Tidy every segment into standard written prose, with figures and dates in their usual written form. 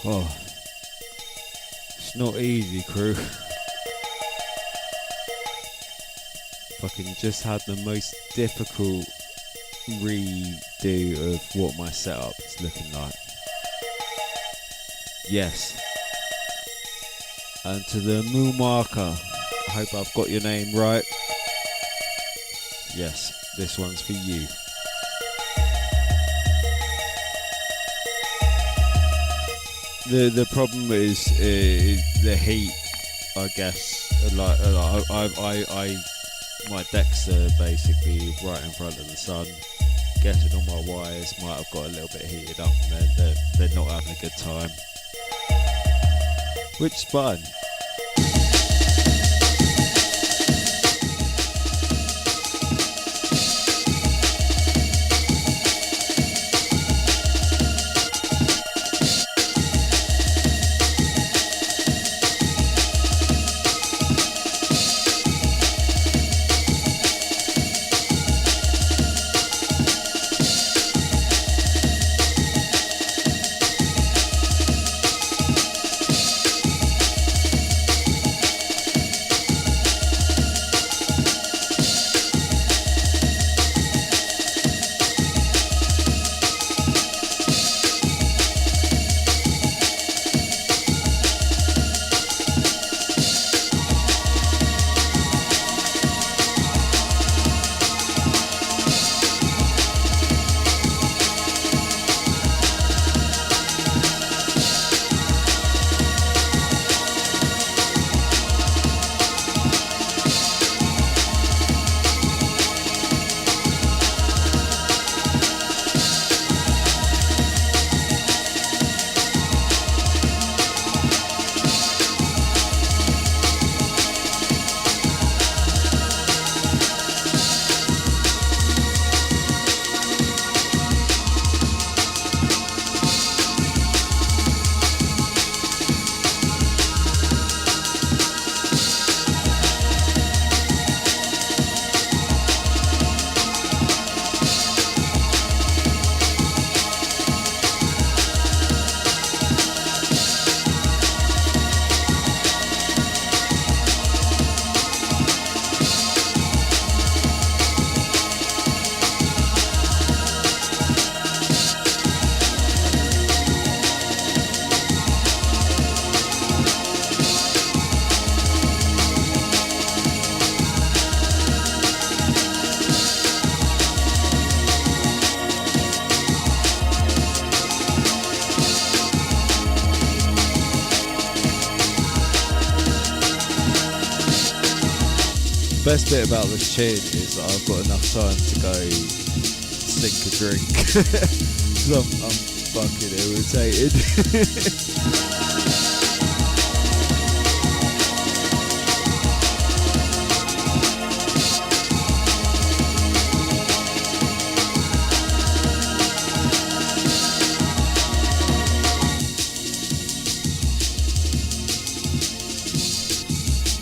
Oh, it's not easy, crew. Fucking just had the most difficult redo of what my setup is looking like. Yes. And to the Moo Marker, I hope I've got your name right. Yes, this one's for you. The problem is the heat, I guess. I my decks are basically right in front of the sun. Guessing all my wires might have got a little bit heated up, and they're not having a good time, which is fine. Best bit about this tune is that I've got enough time to go sink a drink. So I'm fucking irritated.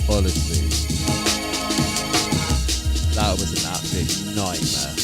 Honestly, that was an absolute nightmare.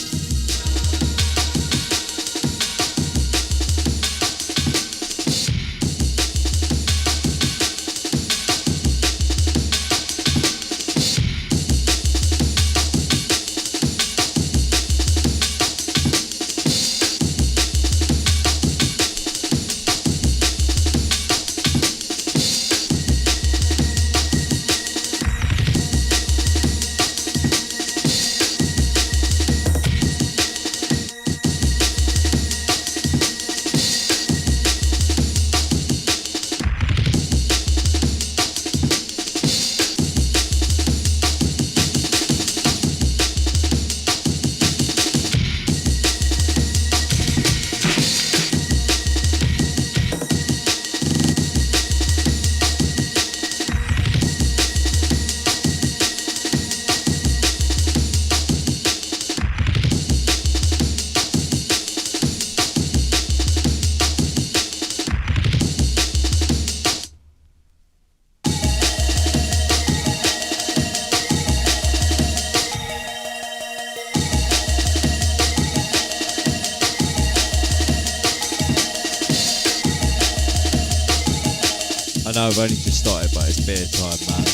know I've only just started, but it's beer time, man.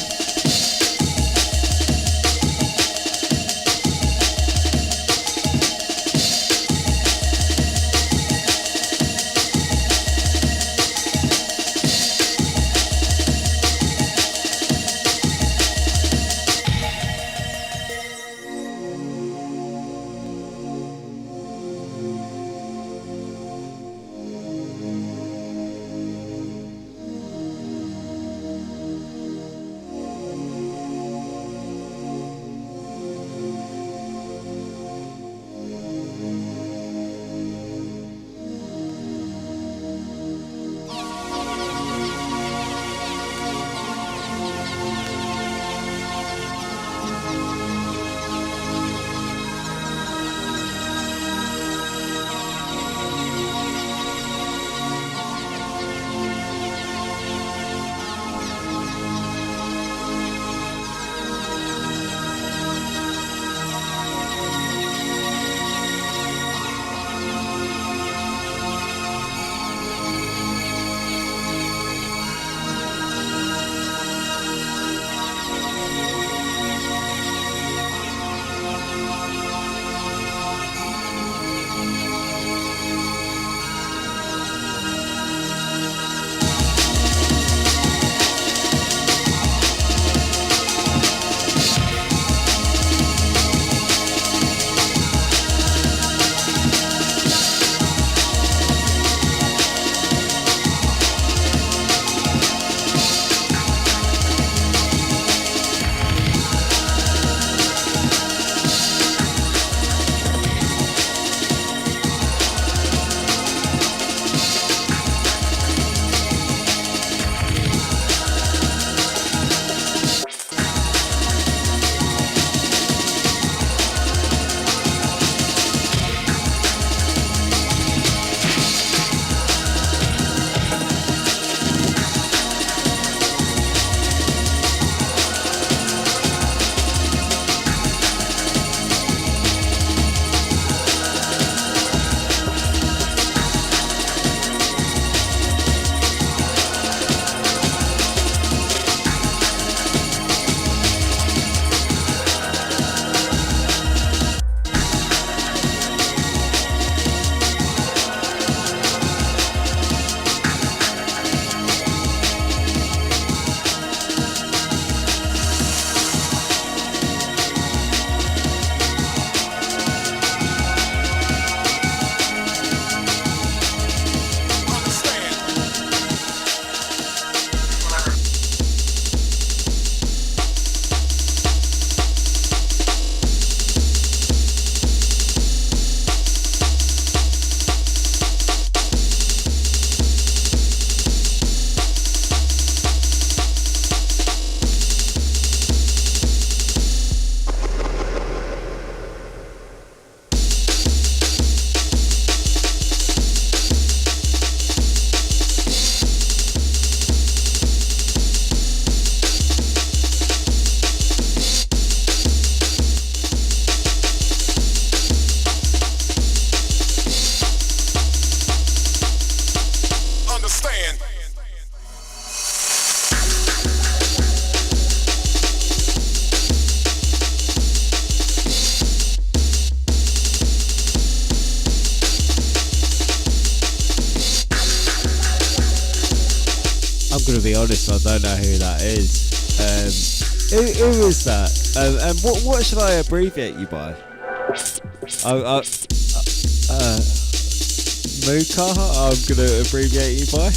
I'm gonna be honest, I don't know who that is. Who is that? And what should I abbreviate you by? Muka, I'm gonna abbreviate you by.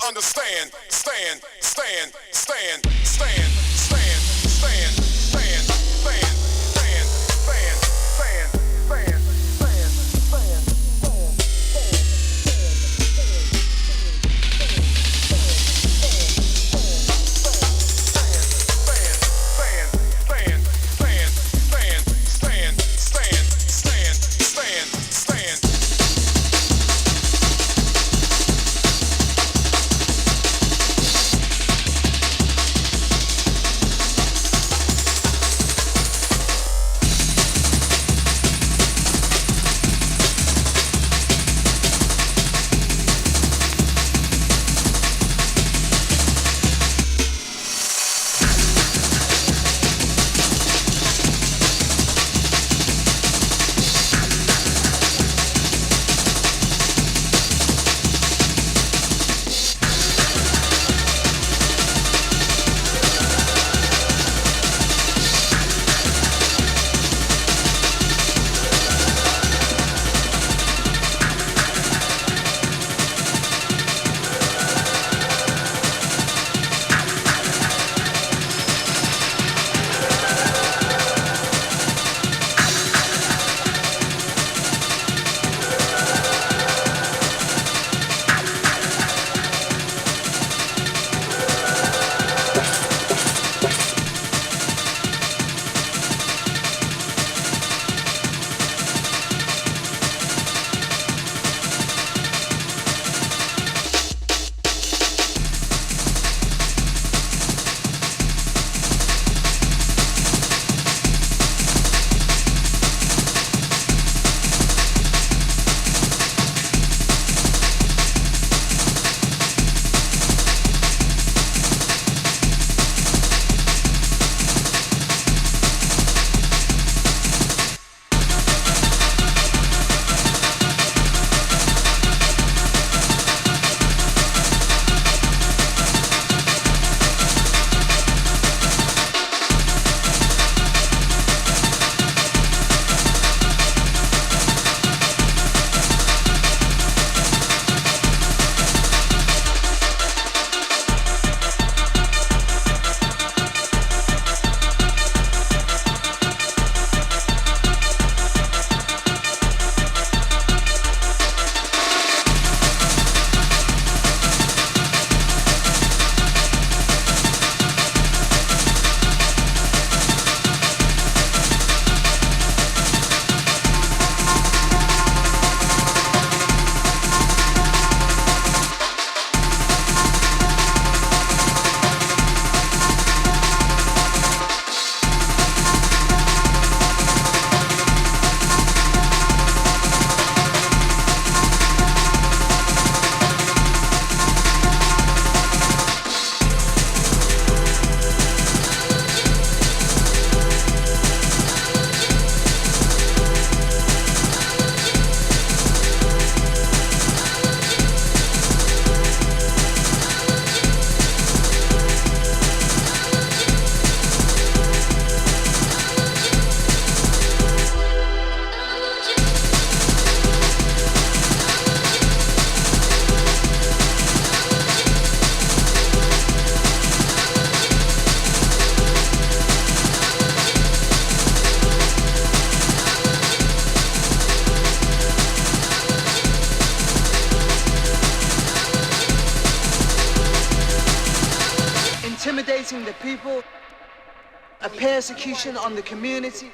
understand, stand, stand, stand, stand, stand, stand, stand, stand, stand, stand, stand, stand, stand, stand, intimidating the people, a persecution on the community.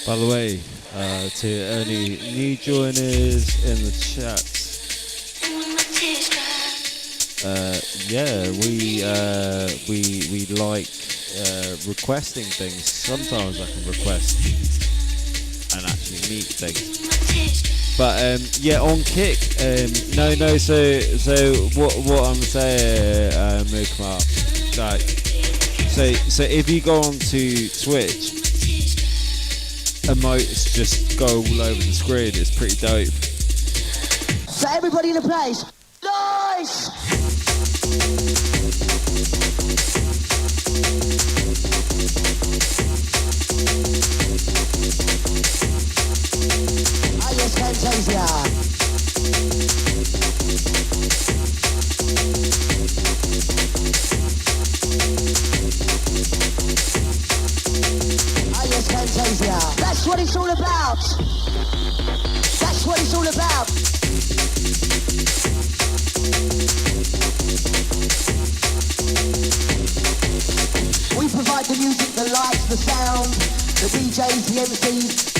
By the way, to any new joiners in the chat, yeah, we like requesting things. Sometimes I can request and actually meet things. But yeah, on Kick, no. So what I'm saying, Mukma, like, so if you go onto Twitch, emotes just go all over the screen. It's pretty dope. So everybody in the place, nice. Yes, Fantasia. Yes, Fantasia. That's what it's all about. That's what it's all about. We provide the music, the lights, the sound, the DJs, the MCs.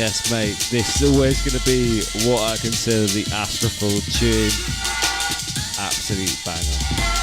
Yes, mate, this is always going to be what I consider the Astrophil tune. Absolute banger.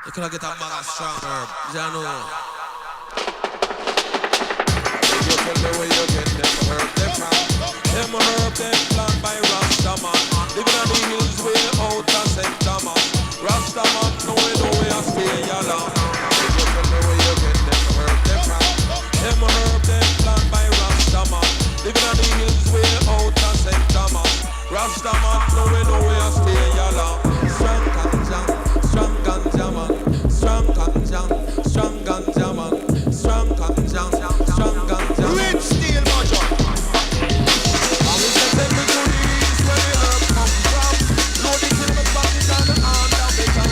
You could get a bag of strong herb, you know. You tell me where you get them herb, them from. Them herb, them plant by Rastaman. Living on the hills way out of St. Thomas. Rastaman, no way, I stay along. You tell me where you get them herb, them from. Them herb, them plant by Rastaman. Living on the hills way out of St. Thomas. Rastaman, no way, I stay along. Strong ganja, strong ganja man. Strong ganja, strong ganja man. Strong ganja, strong ganja. Rich steel mojo. And we can take me to the east where the herb come from. Load it in the pocket and the hand of the gun.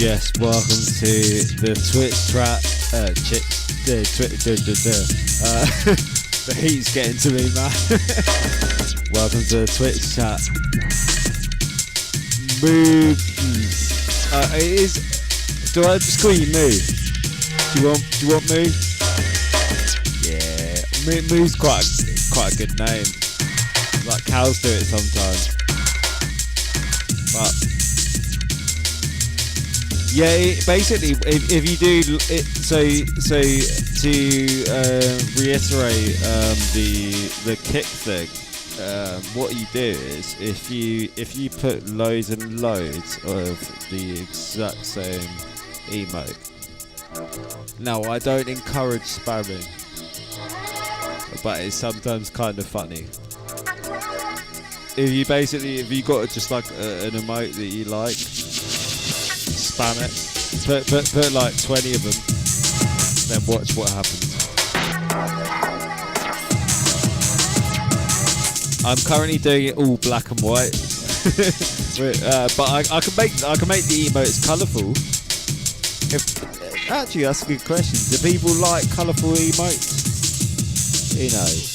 Yes, welcome to the Twitch trap. The heat's getting to me, man. Welcome to the Twitch chat. Move. It is. Do I just call you Moo? Do you want Moo? Yeah, Moo's quite a good name. Like cows do it sometimes. But yeah, basically, if you do it, so to reiterate the kick thing, what you do is if you put loads and loads of the exact same emote. Now, I don't encourage spamming, but it's sometimes kind of funny. If you got just like an emote that you like, spam it, put like 20 of them, then watch what happens. I'm currently doing it all black and white, but I can make the emotes colourful. Actually, that's a good question. Do people like colourful emotes? You know.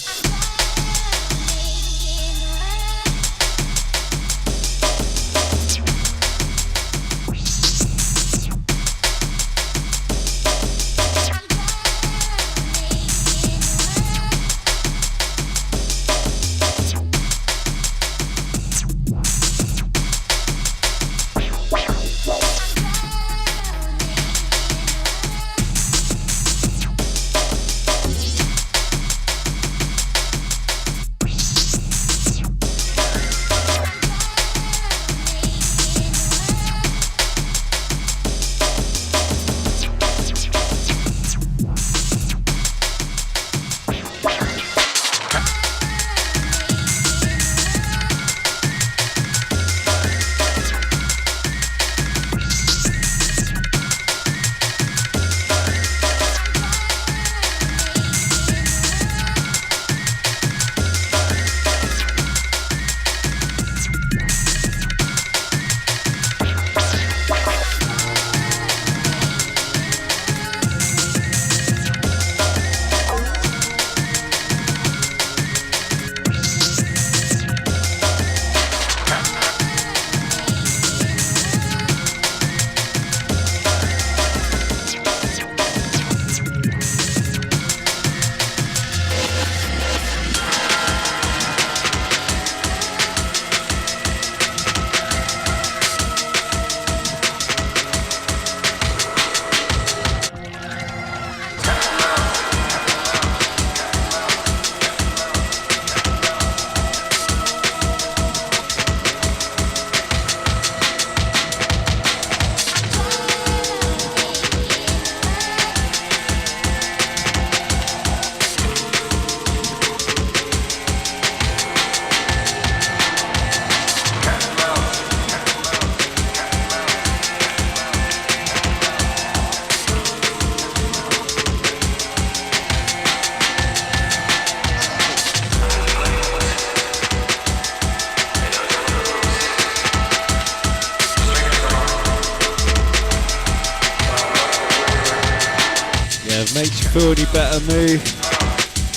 Makes you feel any better, Moo?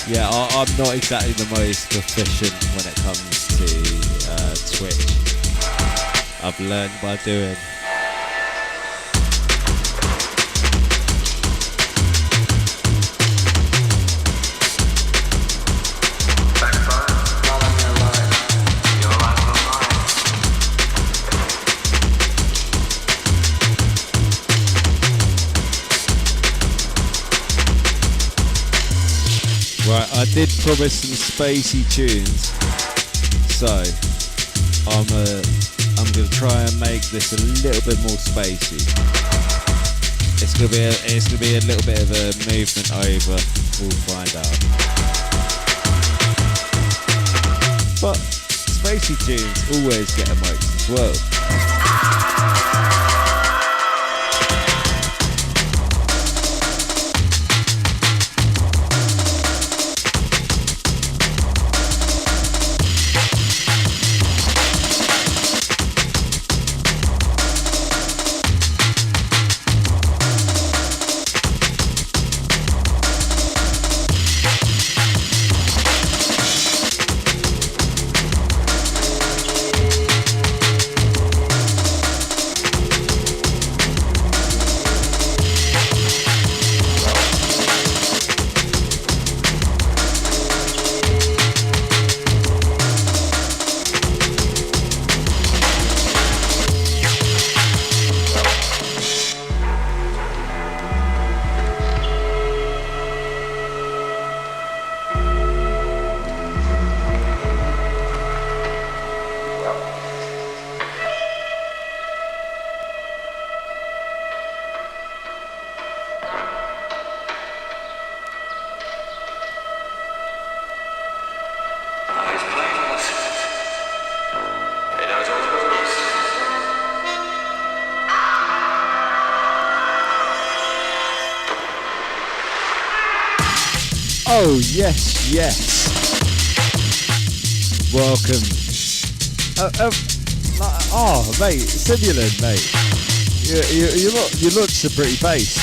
Yeah, I'm not exactly the most proficient when it comes to Twitch. I've learned by doing. Right, I did promise some spacey tunes, so I'm gonna try and make this a little bit more spacey. It's gonna be a little bit of a movement over. We'll find out. But spacey tunes always get emotes as well. Oh, yes, yes. Welcome. Mate, Simulant, mate. You look some pretty bass.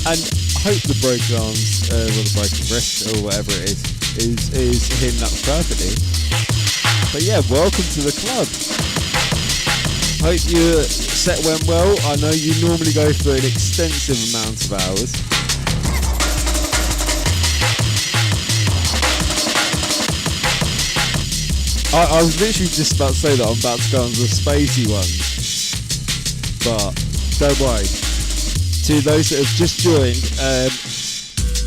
And hope the broken arms, or the broken wrist, or whatever it is hitting up perfectly. But yeah, welcome to the club. Hope your set went well. I know you normally go for an extensive amount of hours. I was literally just about to say that I'm about to go on the spacey ones, but don't worry. To those that have just joined,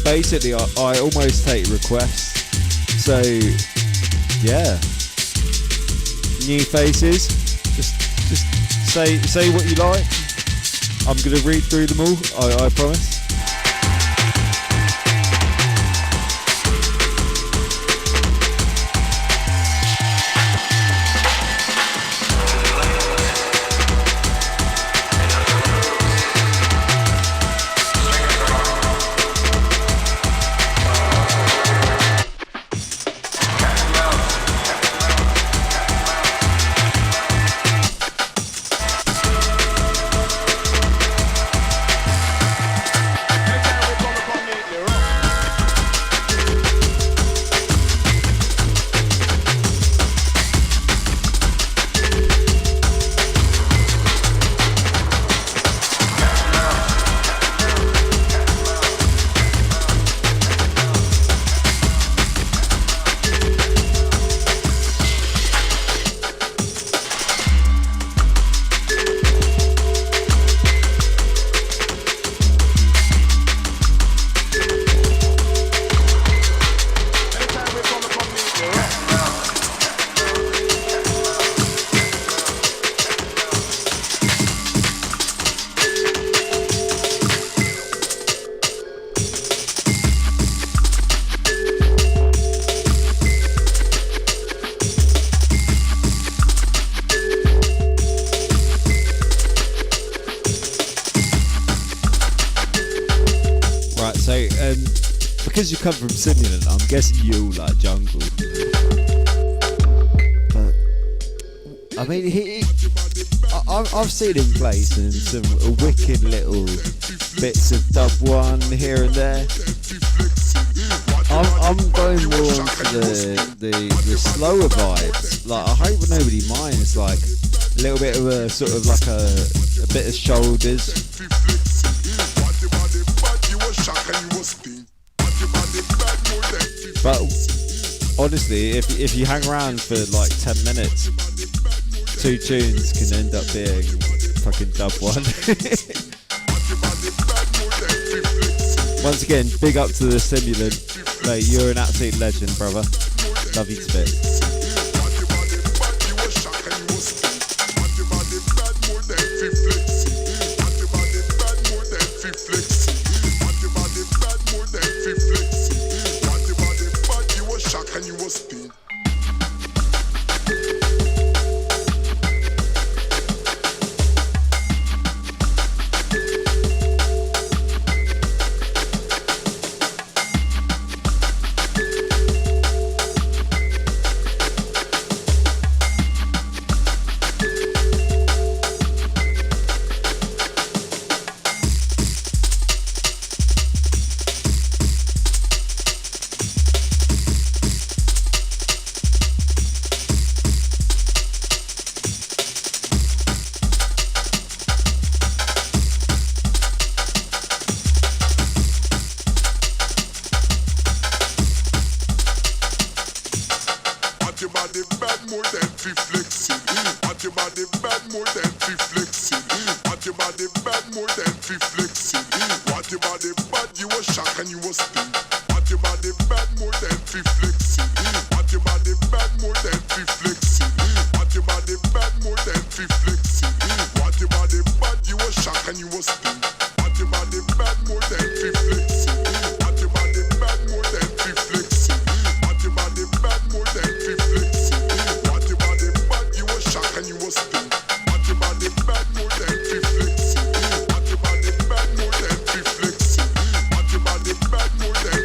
basically I almost take requests. So yeah, new faces, just say what you like. I'm gonna read through them all. I promise. Because you come from Sydney, and I'm guessing you like jungle. But I mean, I've seen him play some wicked little bits of dub one here and there. I'm going more onto the slower vibes. Like, I hope nobody minds like a little bit of a sort of like a bit of shoulders. But honestly, if you hang around for like 10 minutes, 2 tunes can end up being fucking dub one. Once again, big up to the Simulant. Mate, you're an absolute legend, brother. Love you to bits. More than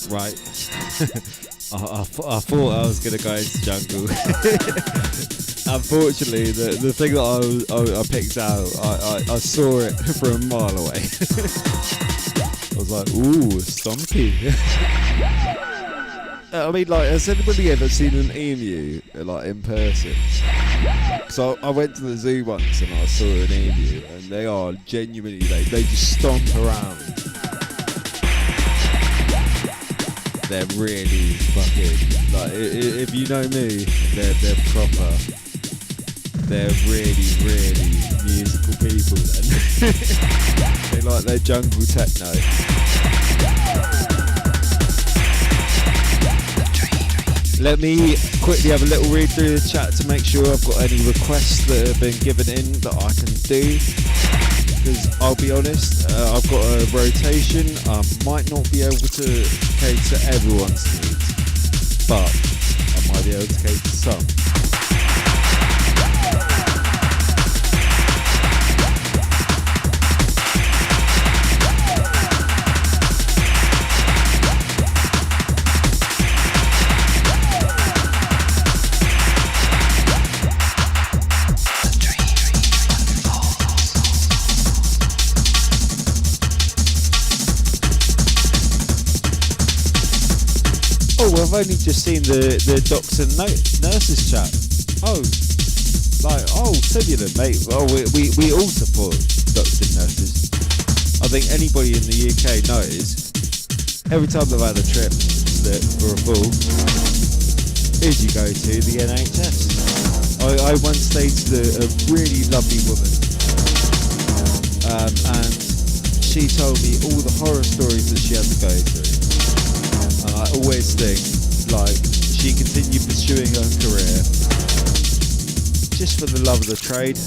right? I thought I was gonna go into jungle. Unfortunately, the thing that I picked out, I saw it from a mile away. I was like, ooh, stompy. I mean, like, has anybody ever seen an emu, like, in person? So I went to the zoo once and I saw an emu, and they are genuinely, they just stomp around. They're really fucking, like, if you know me, they're proper. They're really, really musical people then. They like their jungle techno. Let me quickly have a little read through the chat to make sure I've got any requests that have been given in that I can do. Because I'll be honest, I've got a rotation. I might not be able to cater to everyone's needs, but I might be able to cater to some. Oh, I've only just seen the docs and nurses chat. Oh, Simulant, mate. Oh, we all support docs and nurses. I think anybody in the UK knows, every time they've had a trip for a fall, who do you go to? The NHS. I once dated a really lovely woman, and she told me all the horror stories that she had to go through. And I always think, like, she continued pursuing her career just for the love of the trade.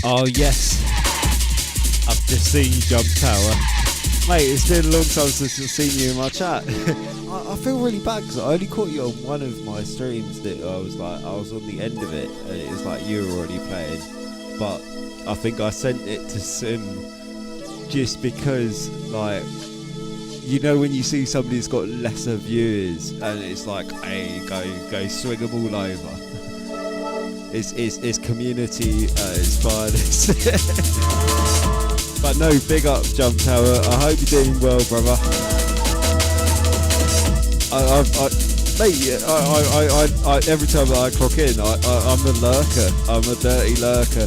Oh yes, I've just seen you jump tower. Mate, it's been a long time since I've seen you in my chat. I feel really bad because I only caught you on one of my streams that I was on the end of it and it was like you were already playing. But I think I sent it to Sim just because, like, you know when you see somebody who's got lesser viewers and it's like, hey, go swing them all over. It's community at its finest. But no, big up Jump Tower. I hope you're doing well, brother. Mate, every time that I clock in, I'm a lurker. I'm a dirty lurker.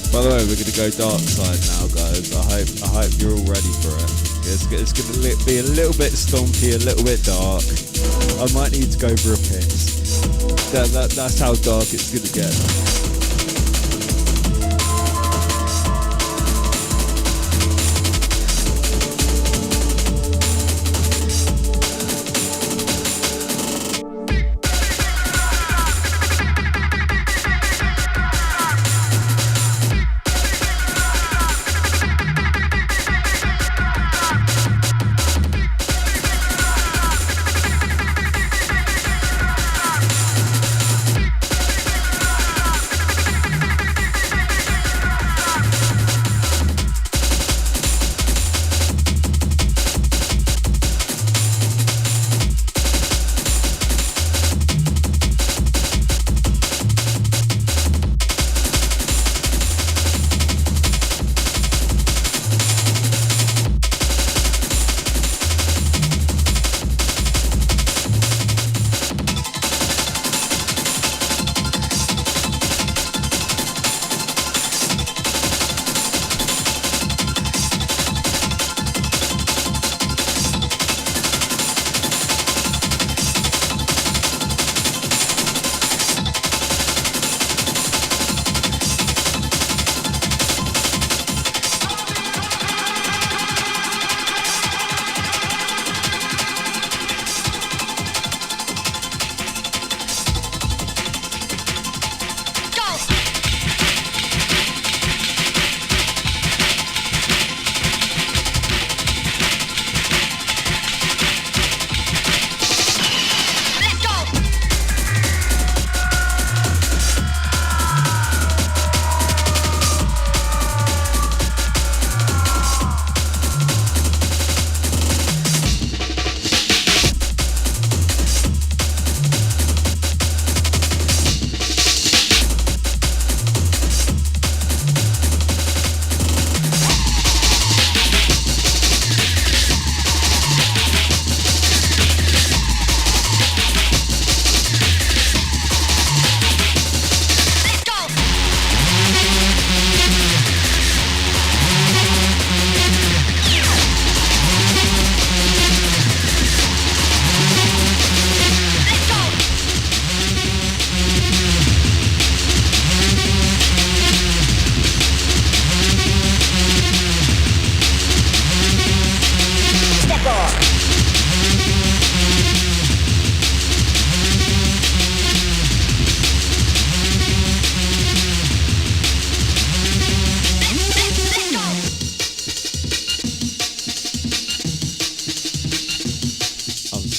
By the way, we're gonna go dark side now, guys. I hope you're all ready for it. It's gonna be a little bit stompy, a little bit dark. I might need to go for a piss. That's how dark it's gonna get.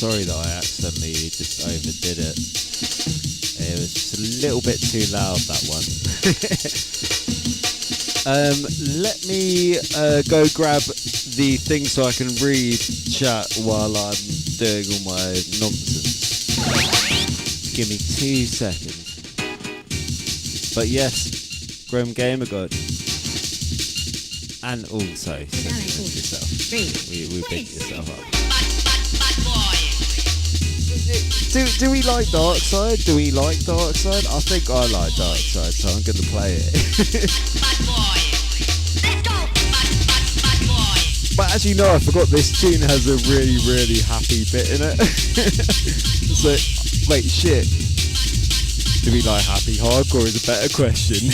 sorry that I accidentally just overdid it. It was just a little bit too loud, that one. Let me go grab the thing so I can read chat while I'm doing all my nonsense. Give me 2 seconds. But yes, Grim Gamer God. And also, yourself. We picked yourself up. Do we like Dark Side? Do we like Dark Side? I think I like Dark Side, so I'm gonna play it. But as you know, I forgot this tune has a really, really happy bit in it. So, wait, shit. Do we like happy hardcore is a better question.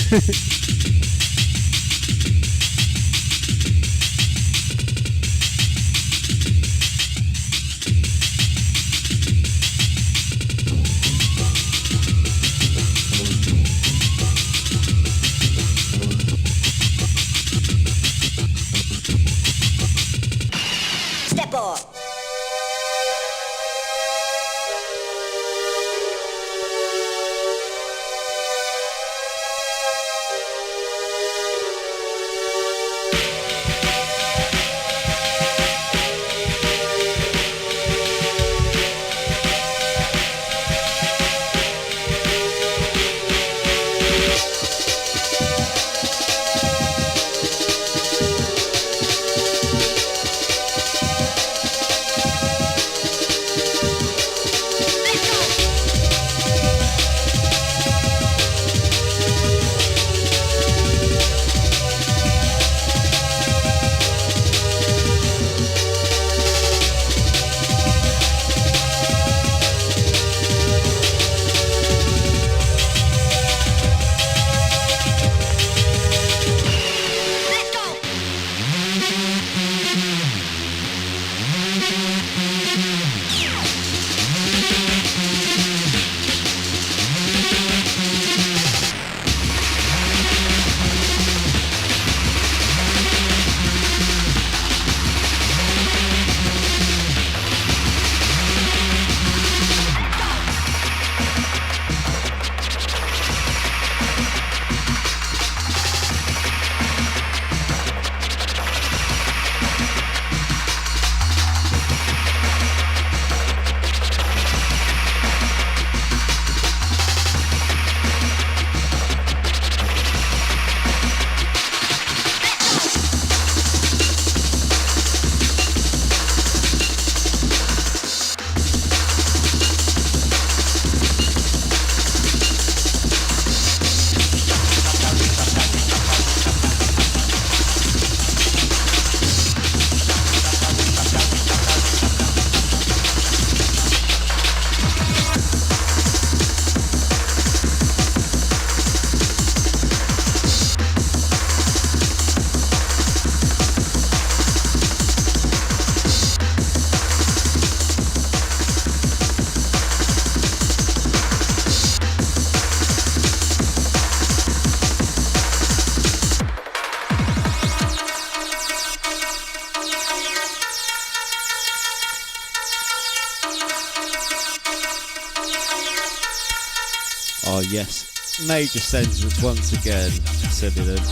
yes, major sentiments once again. Sending them,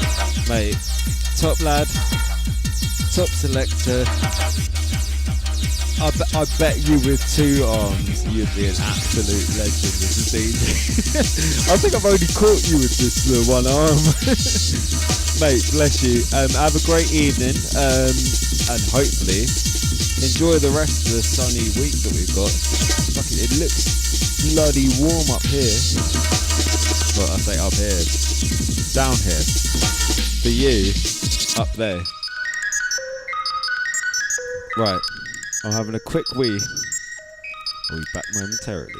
mate. Top lad, top selector. I bet you with 2 arms you'd be an absolute legend as a DJ. I think I've only caught you with this 1 arm. Mate, bless you. Have a great evening, and hopefully enjoy the rest of the sunny week that we've got. Fucking, it looks bloody warm up here. Well, I say up here, down here. For you, up there. Right, I'm having a quick wee. I'll be back momentarily.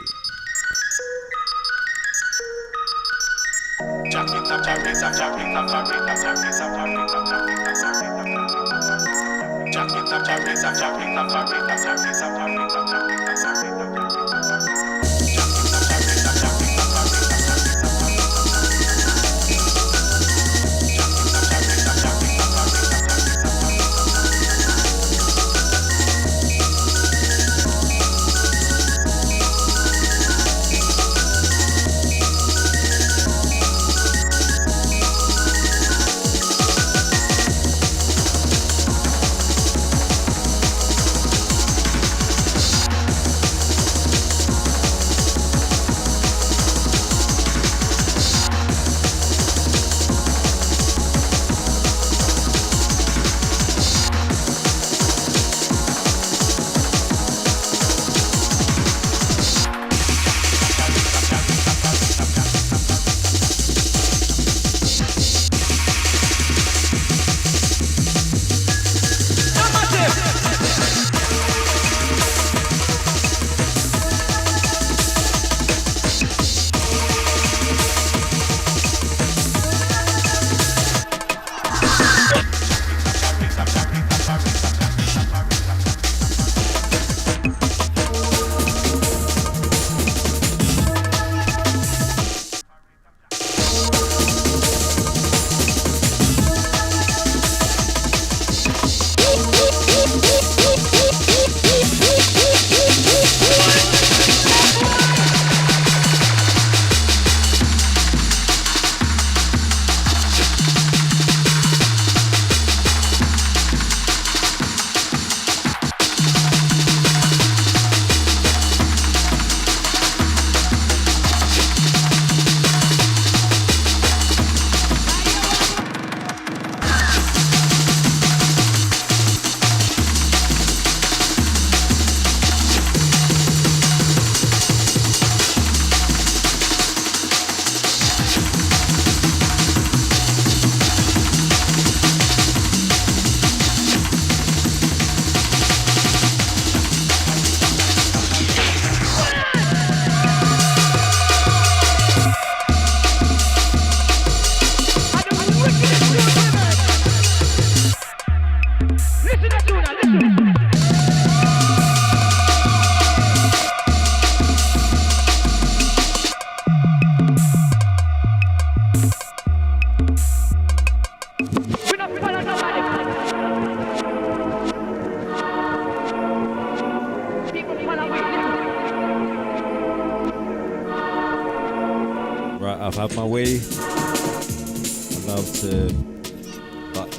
I've had my wee. I love to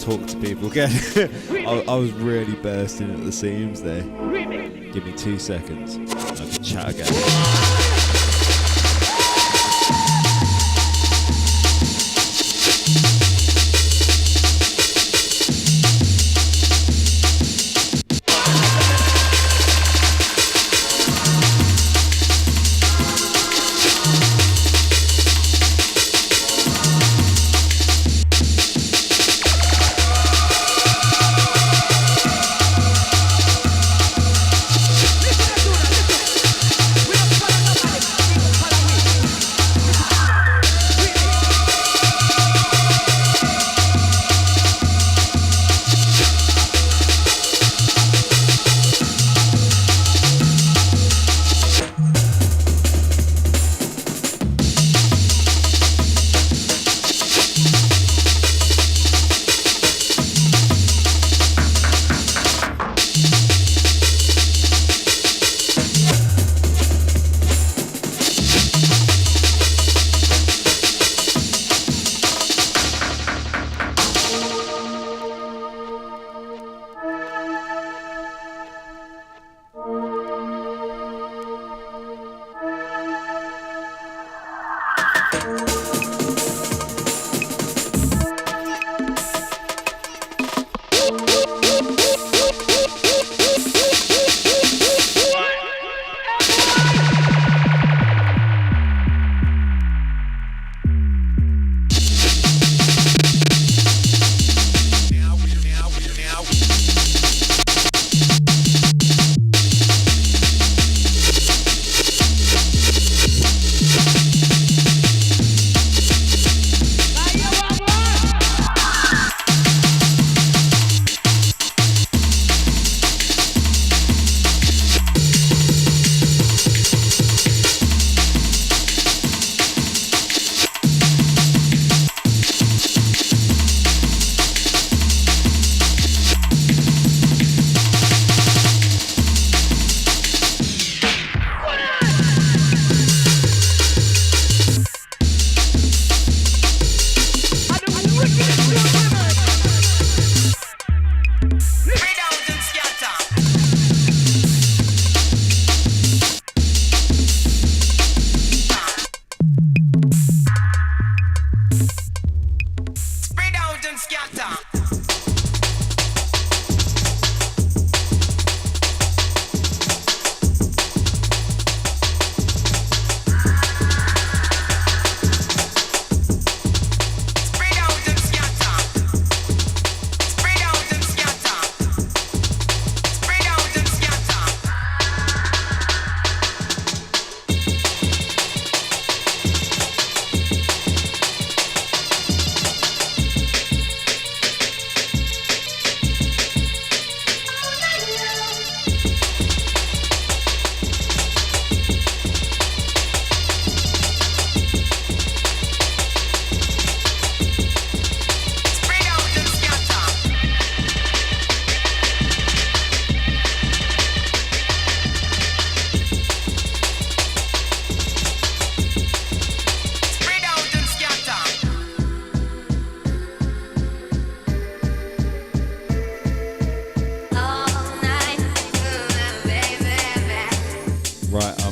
talk to people again. I was really bursting at the seams there. Give me 2 seconds. I can chat again.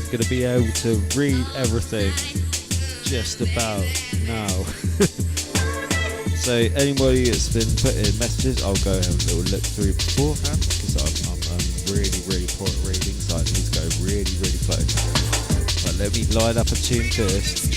going to be able to read everything just about now. So anybody that's been putting messages, I'll go have a little look through beforehand because I'm really, really poor at reading, so I need to go really, really close. But let me line up a tune first.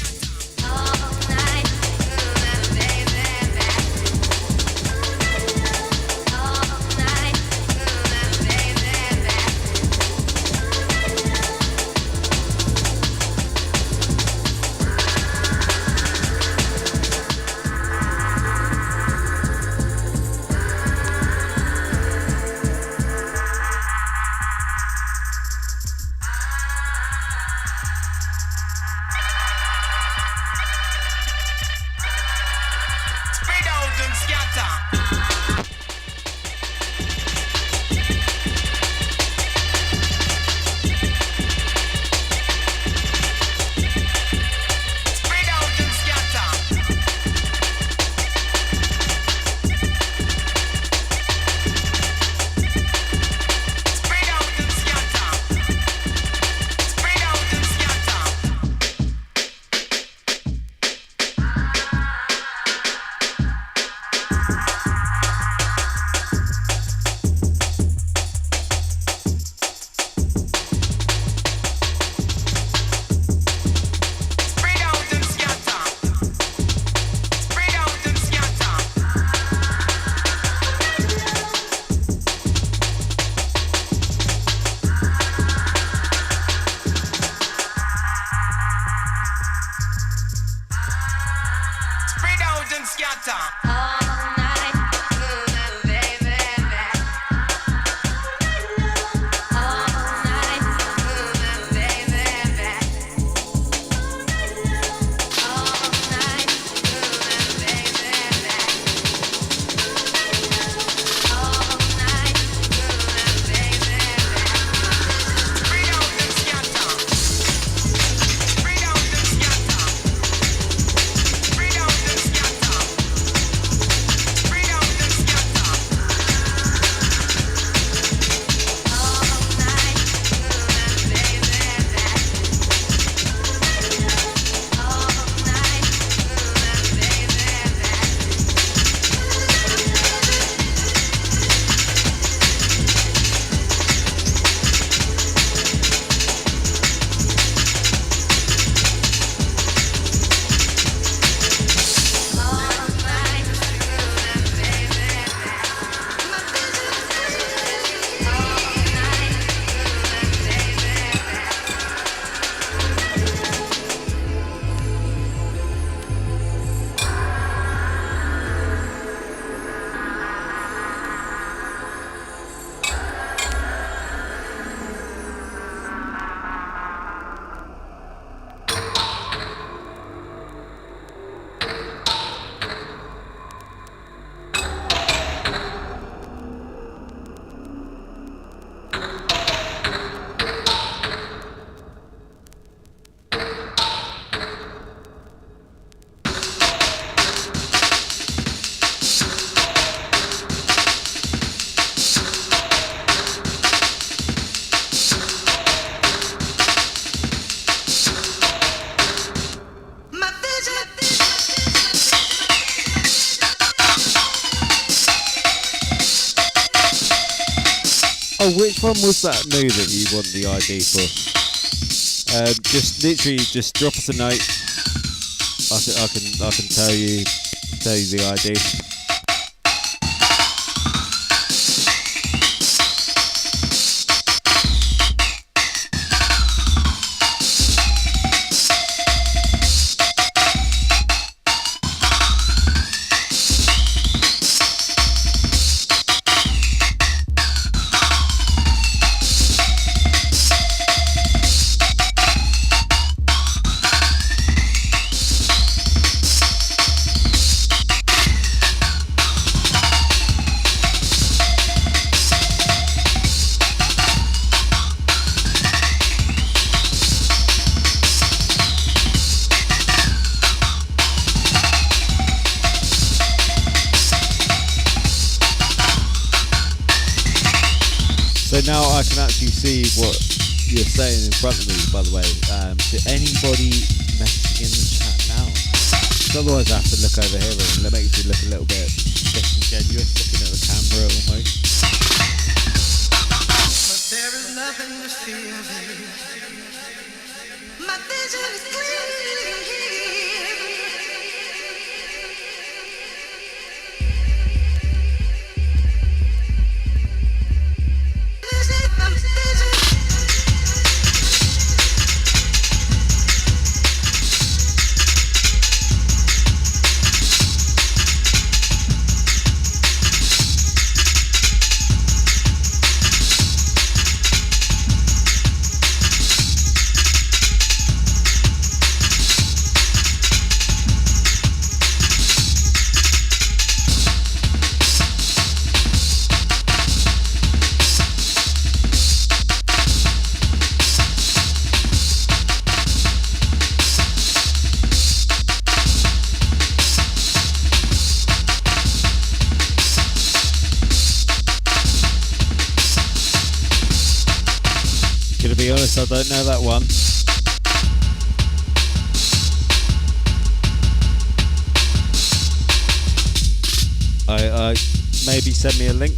Oh, which one was that new that you want the ID for? Just literally, just drop us a note. I can tell you the ID. So now I can actually see what you're saying in front of me, by the way. To anybody messaging in the chat now? 'Cause otherwise I have to look over here and it makes you look a little bit disingenuous, looking at the camera almost. But there is nothing to fear. My vision is clear. To be honest, I don't know that one. I maybe send me a link.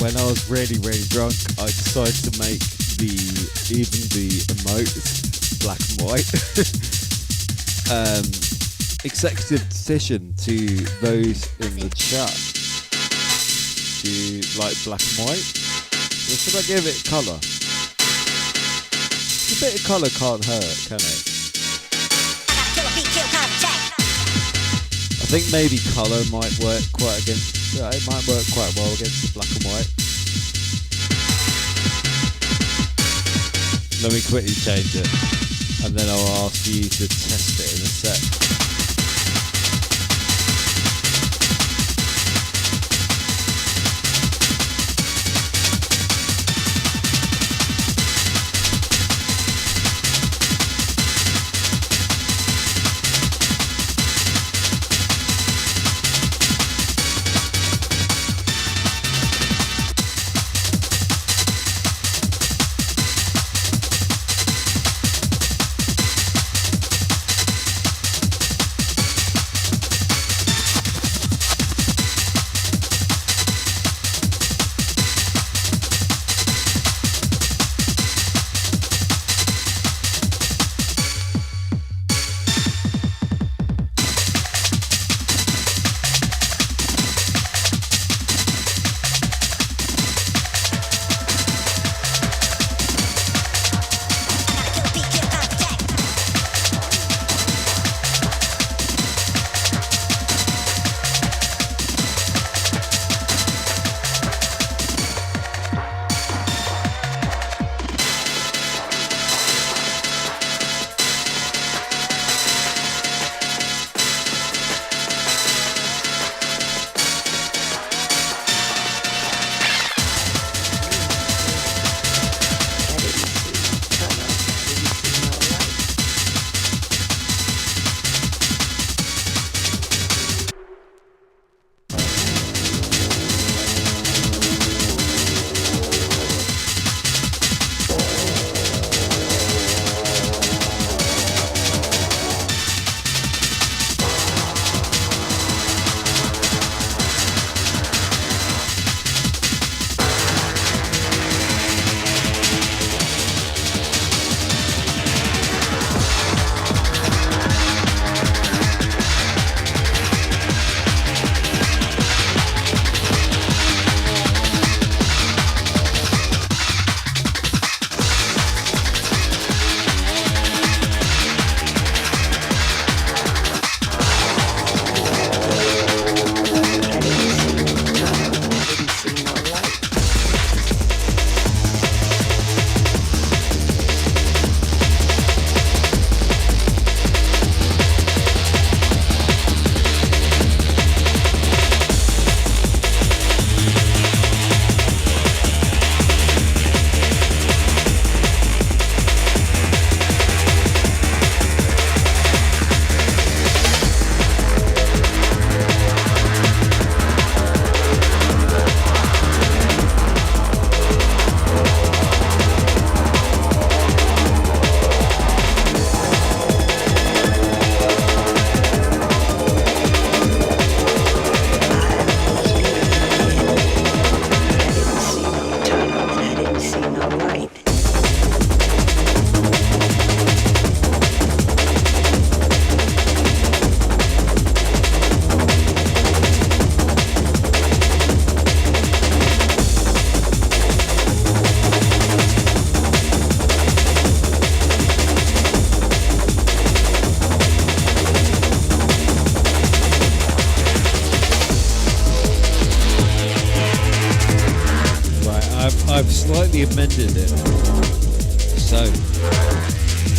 When I was really drunk, I decided to make the emotes black and white. Executive decision to those in the chat. Do you like black and white? Or should I give it colour? A bit of colour can't hurt, can it? I think maybe colour might work quite against. Yeah, it might work quite well against the black and white. Let me quickly change it, and then I'll ask you to test it in a sec. I've slightly amended it. So,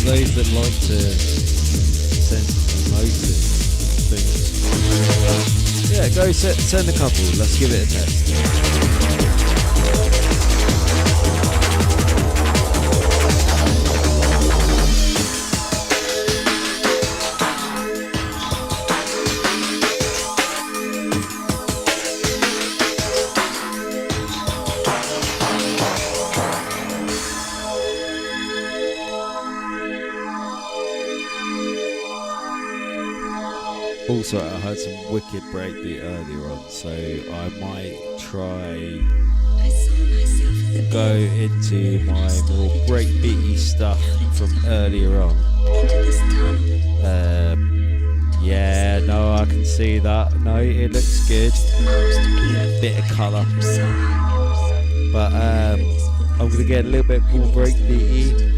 those that like to send emotive things, yeah, go send a couple. Let's give it a test. Also, I had some wicked breakbeat earlier on, so I might try go into my more breakbeaty stuff from earlier on. Yeah, no, I can see that. No, it looks good. Bit of colour. But I'm gonna get a little bit more breakbeaty.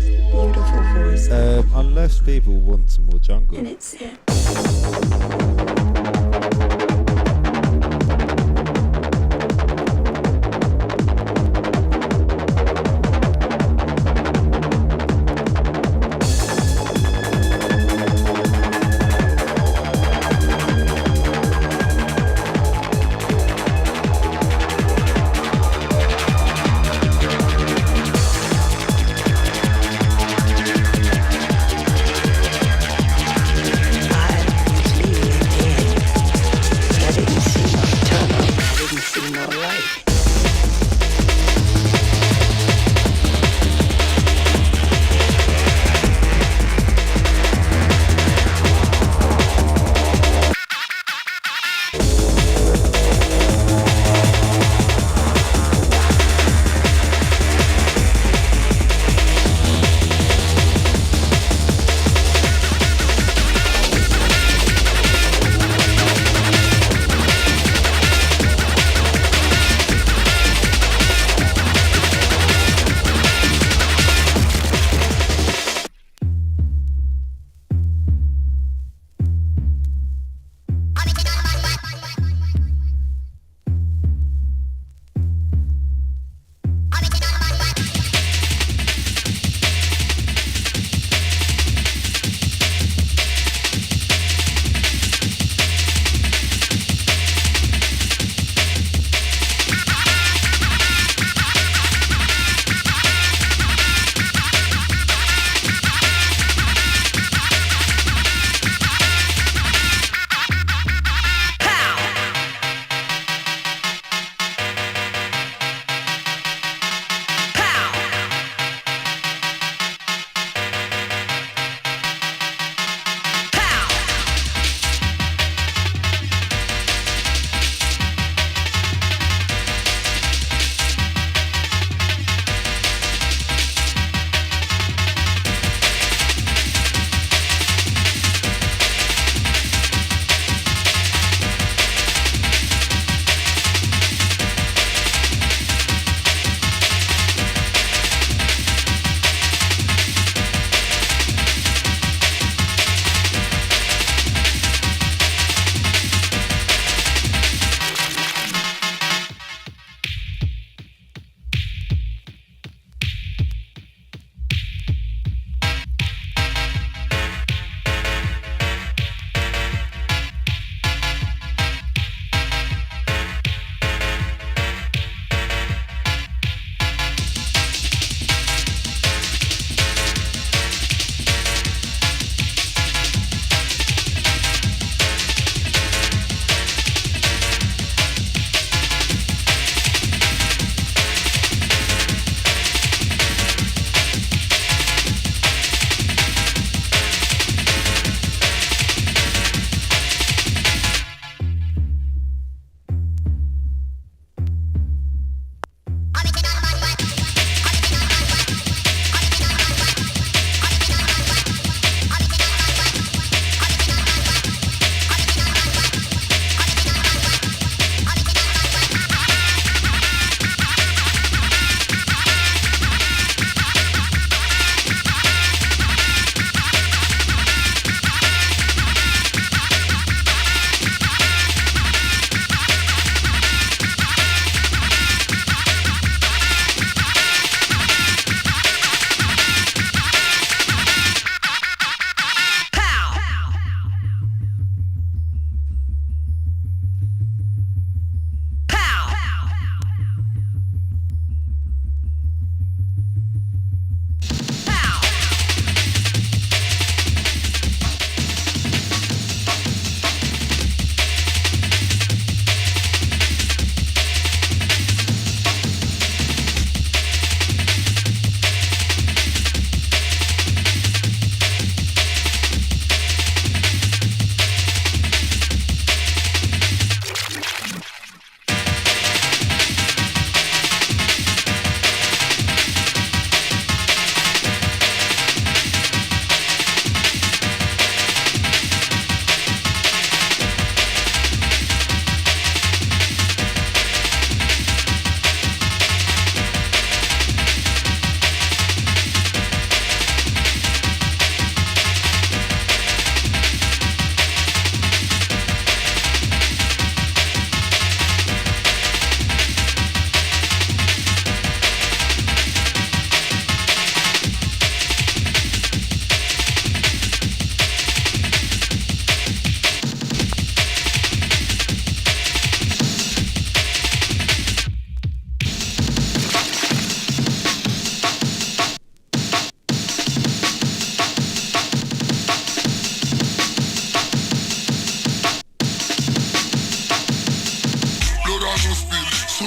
Unless people want some more jungle. And it's it.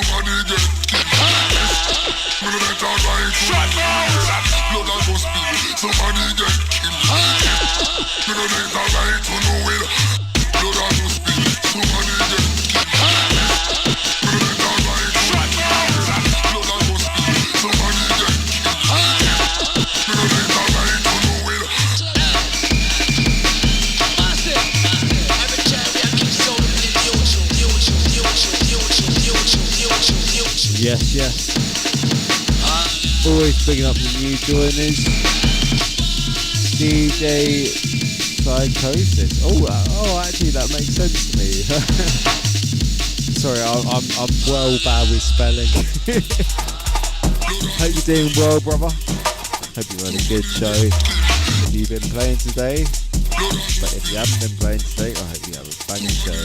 Somebody get killed. Me no better right to shut down. Blood and go spill. Somebody get killed. Me no better right to know it. Blood and go spill. Somebody get killed. Me no better right to shut down. Blood and go spill. Somebody get killed. Me no better right to know it. Yes, yes. Always picking up the new joiners. DJ Psychosis. Oh, actually, that makes sense to me. Sorry, I'm well bad with spelling. Hope you're doing well, brother. Hope you had a good show. If you've been playing today, but if you haven't been playing today, I hope you have a banging show.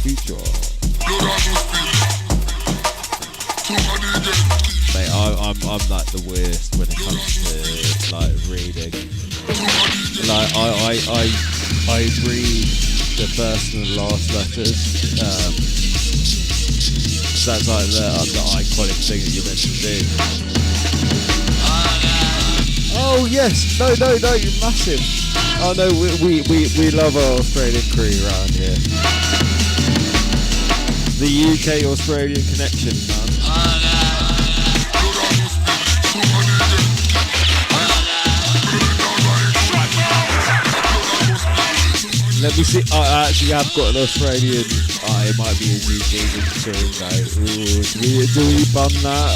Future. Mate, I'm like the worst when it comes to like reading. Like I read the first and the last letters. So that's like the iconic thing that you're meant to do. Oh yes, no, you're massive. Oh no, we love our Australian crew around here. The UK-Australian connection, man. Let me see. I actually have got an Australian. It might be a New Zealand tune though. Ooh, do we bum that?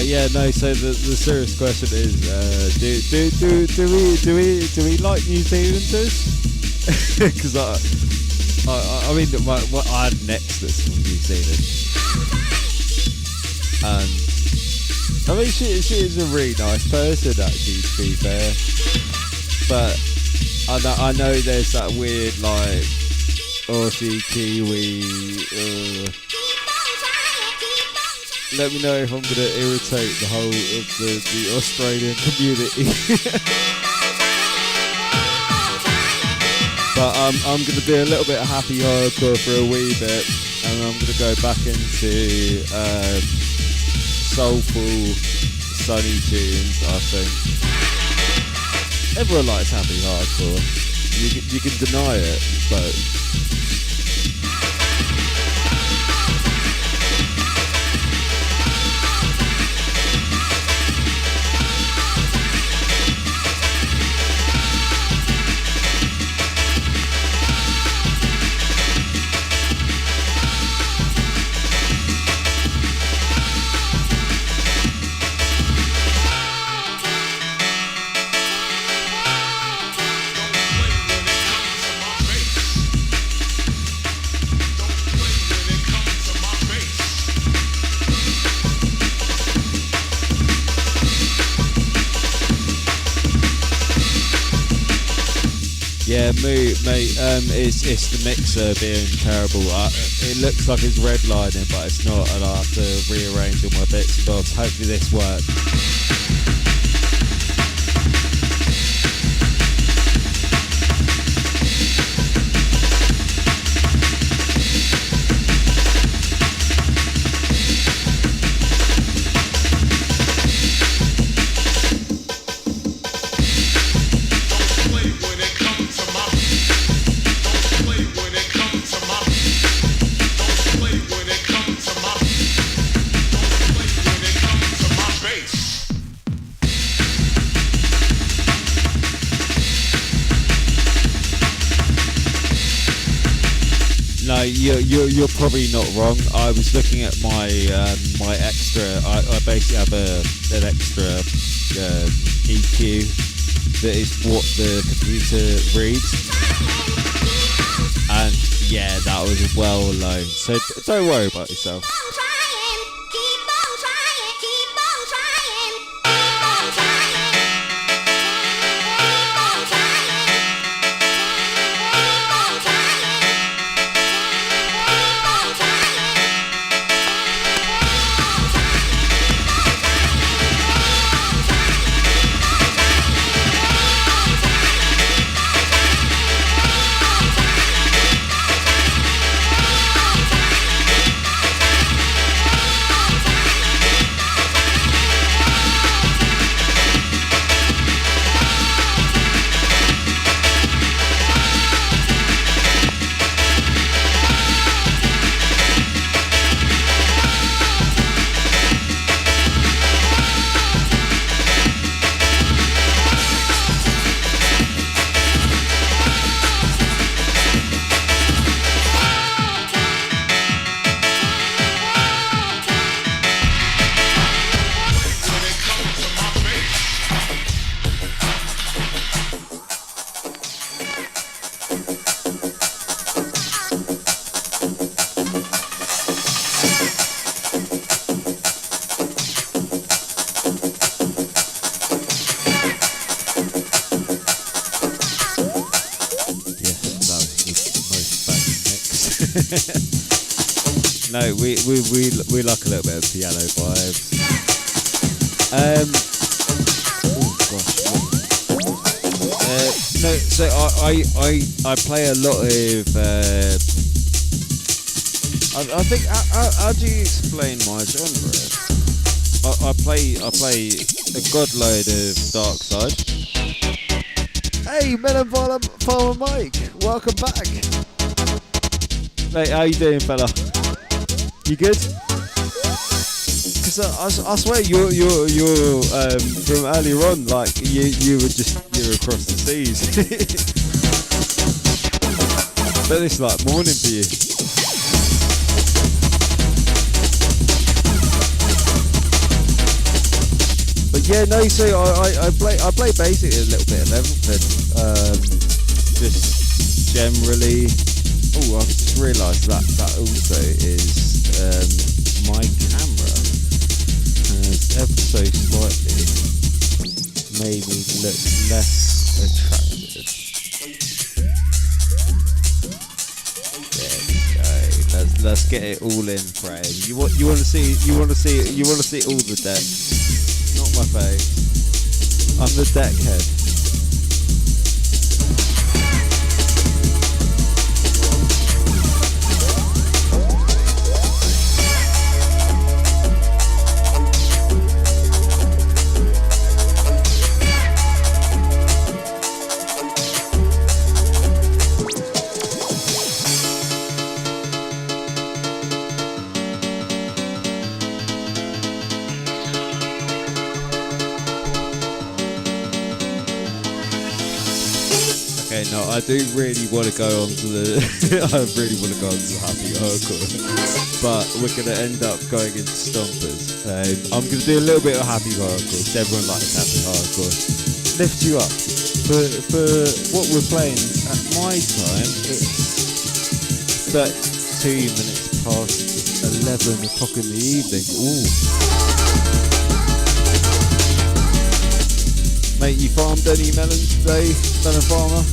Yeah, no. So the serious question is, do we like New Zealanders? Because I mean, I had an ex that's from New Zealand, and I mean she is a really nice person actually, to be fair. But I know there's that weird like Aussie Kiwi. Let me know if I'm going to irritate the whole of the Australian community. But I'm going to do a little bit of happy hardcore for a wee bit, and I'm going to go back into soulful, sunny tunes, I think. Everyone likes happy hardcore. You can deny it, but Yeah, mate. It's the mixer being terrible. It looks like it's redlining, but it's not, and I have to rearrange all my bits and bobs. Hopefully this works. No, you're probably not wrong. I was looking at my my extra. I basically have an extra EQ that is what the computer reads, and yeah, that was well low. So don't worry about yourself. No, we like a little bit of piano vibes. Oh gosh. No, so I play a lot of. I think how do you explain my genre? I play a godload of Dark Side. Hey, Melon Farmer Mike, welcome back. Mate, how you doing, fella? You good? Because I swear you're from earlier on, like you were across the seas. But it's like morning for you. But yeah, no. So I play basically a little bit of everything. Just generally. Oh, I've just realised that also is my camera has ever so slightly made me look less attractive. There we go. Let's get it all in frame. You want to see all the deck, not my face. I'm the deck head. No, I do really want to go on to the happy hardcore, but we're going to end up going into stompers. I'm going to do a little bit of happy hardcore because everyone likes happy hardcore. Lift you up. For what we're playing at my time, it's 32 minutes past 11 o'clock in the evening. Ooh. Mate, you farmed any melons today, melon farmer?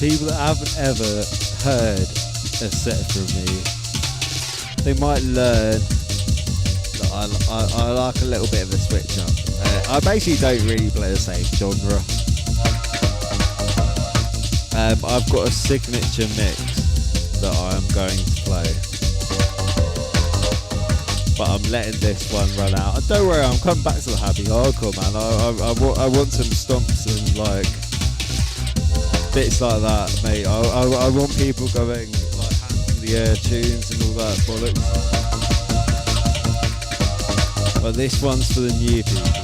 people that haven't ever heard a set from me, they might learn that I like a little bit of a switch up. I basically don't really play the same genre. I've got a signature mix that I'm going to play, but I'm letting this one run out. And don't worry, I'm coming back to the happy hardcore, man. I want some stomps and like bits like that, mate. I want people going like hands in the air tunes and all that bollocks. But this one's for the new people.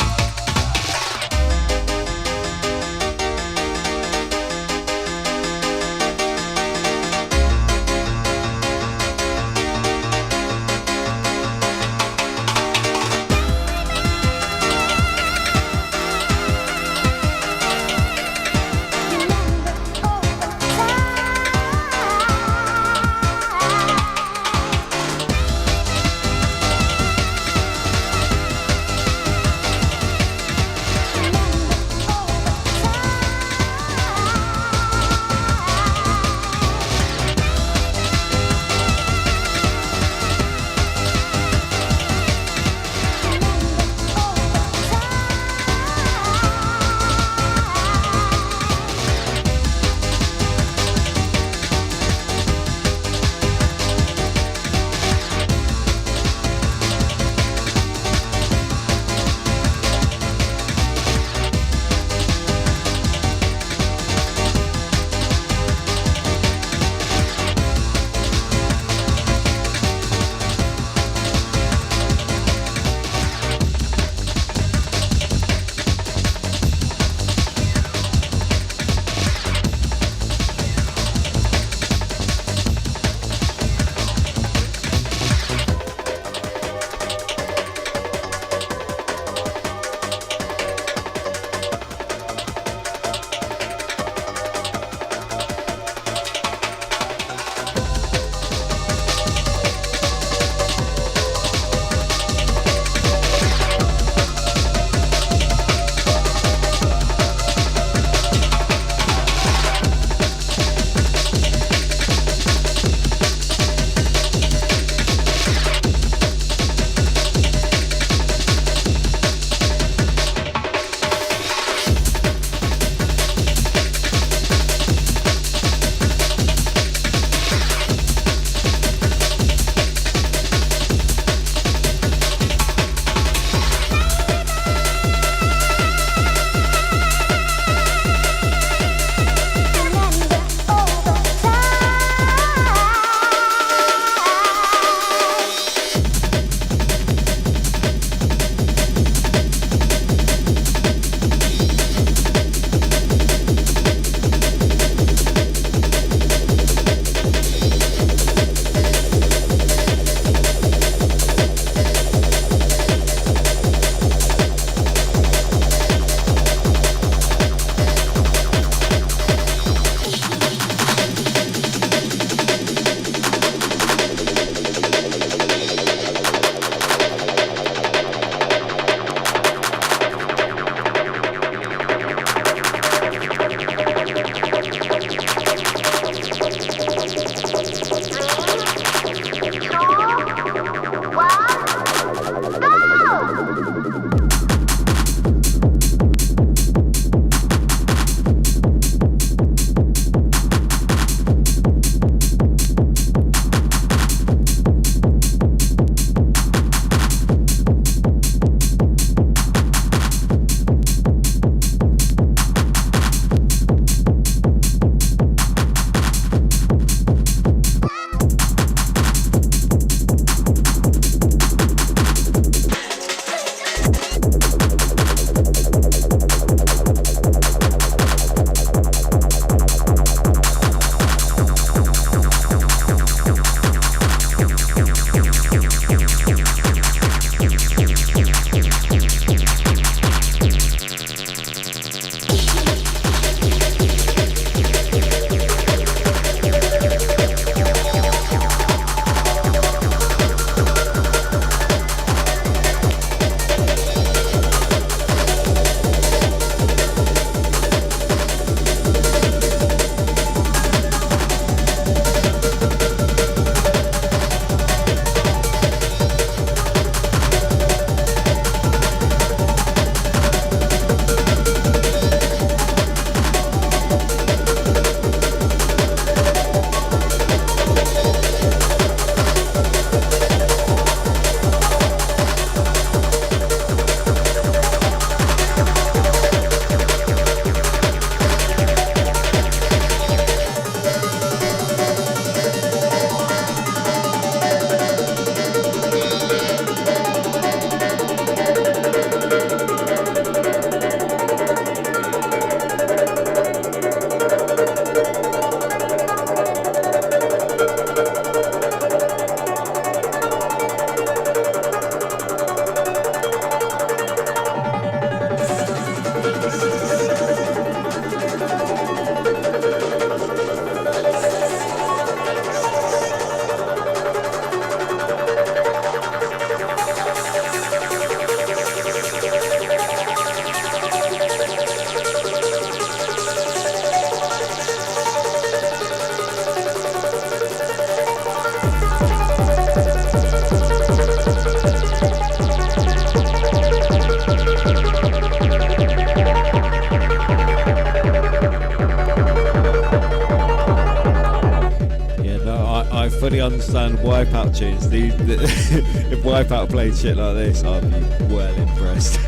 understand Wipeout tunes, if Wipeout played shit like this, I'd be well impressed.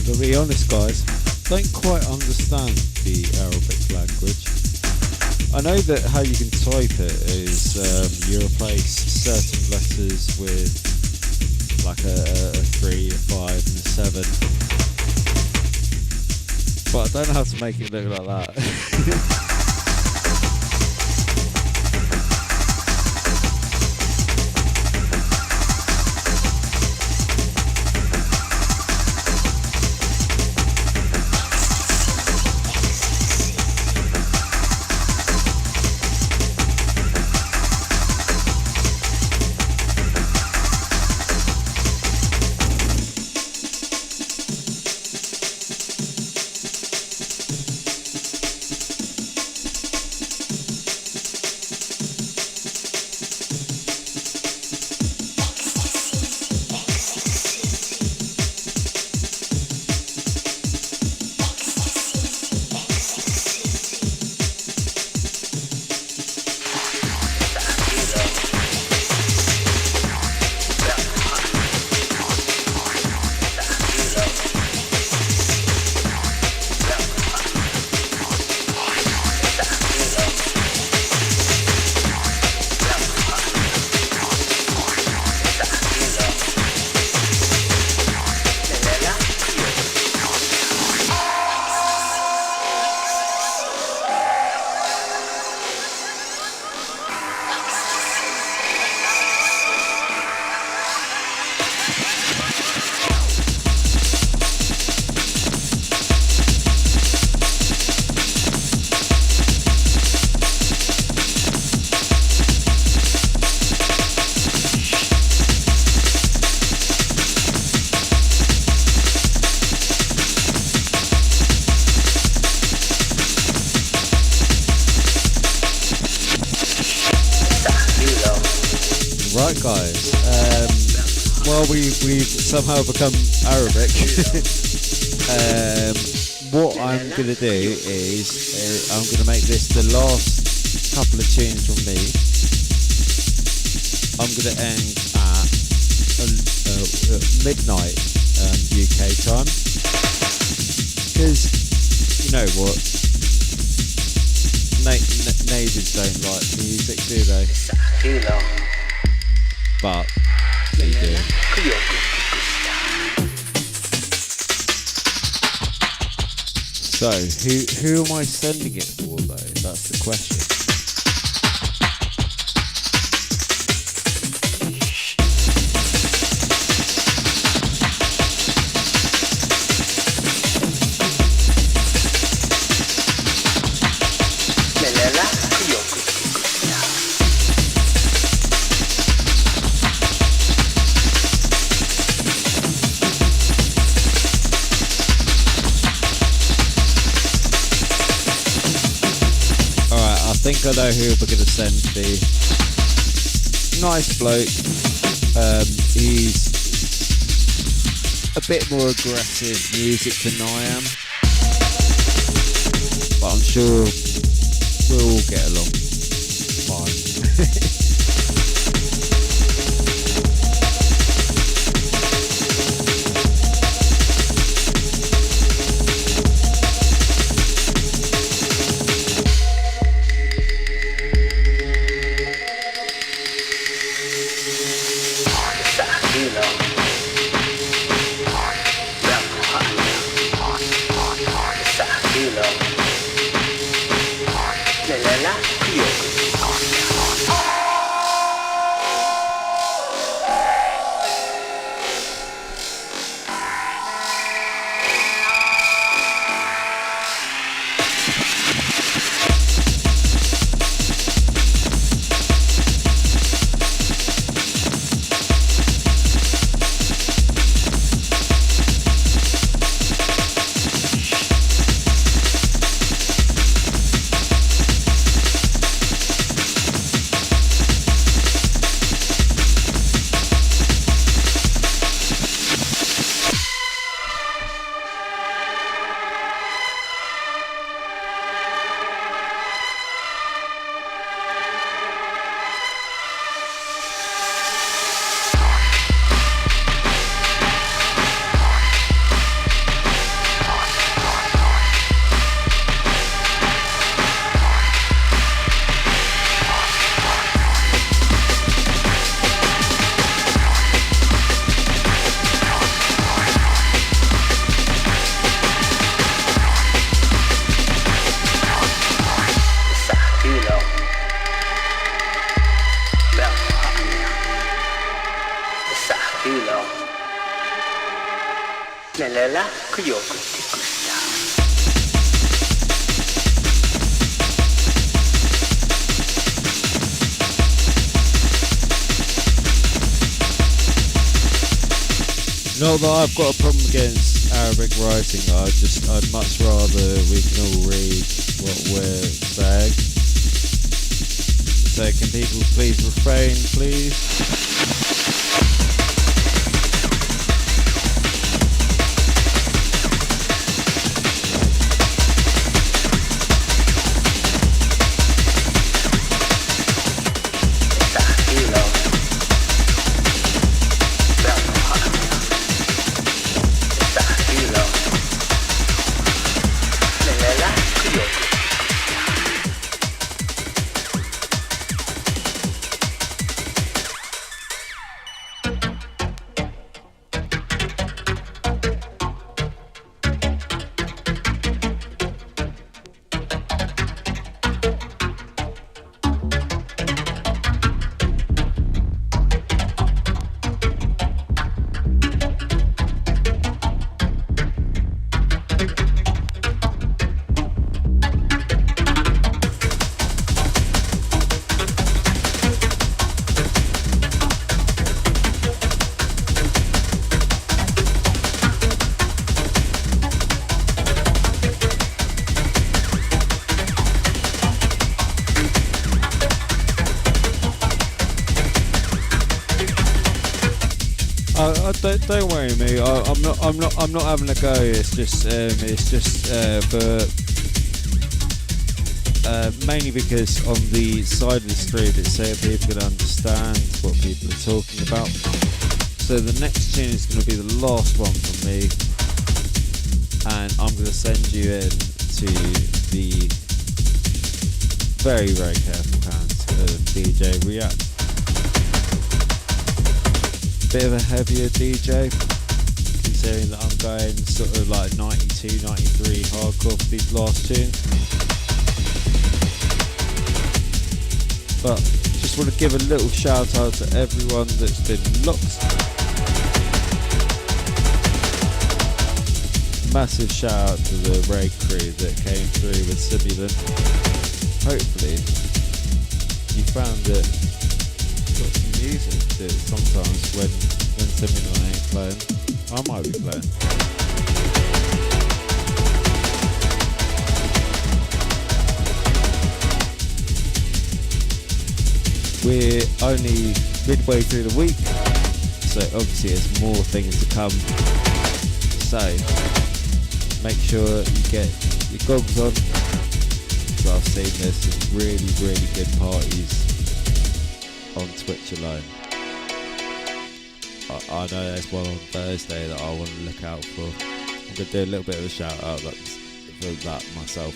To be honest, guys, don't quite understand the Arabic language. I know that how you can type it is you replace certain letters with like a 3, a 5 and a 7, but I don't know how to make it look like that. Right, guys. Well, we've somehow become Arabic. What I'm going to do is I'm going to make this the last couple of tunes from me. I'm gonna end at midnight UK time, because you know what, neighbours don't like music, do they? But they do. So who am I sending it for though? That's the question. I think I know who we're going to send the nice bloke. He's a bit more aggressive music than I am, but I'm sure we'll all get along fine. Not that I've got a problem against Arabic writing, I'd much rather we can all read what we're saying. So can people please refrain, please? Don't worry, me. I'm not having a go. It's just for mainly because on the side of the stream it's saying people can understand what people are talking about. So the next tune is going to be the last one from me, and I'm going to send you in to the very, very careful hands of DJ React. Bit of a heavier DJ, considering that I'm going sort of like 92, 93 hardcore for these last tunes. But just want to give a little shout out to everyone that's been locked. Massive shout out to the raid crew that came through with Simulant. Hopefully you found that got some music that sometimes when Simulant ain't playing, I might be playing. We're only midway through the week, so obviously there's more things to come. So make sure you get your goggles on, because I've seen there's some really, really good parties on Twitch alone. I know there's one on Thursday that I want to look out for. I'm going to do a little bit of a shout out for that myself.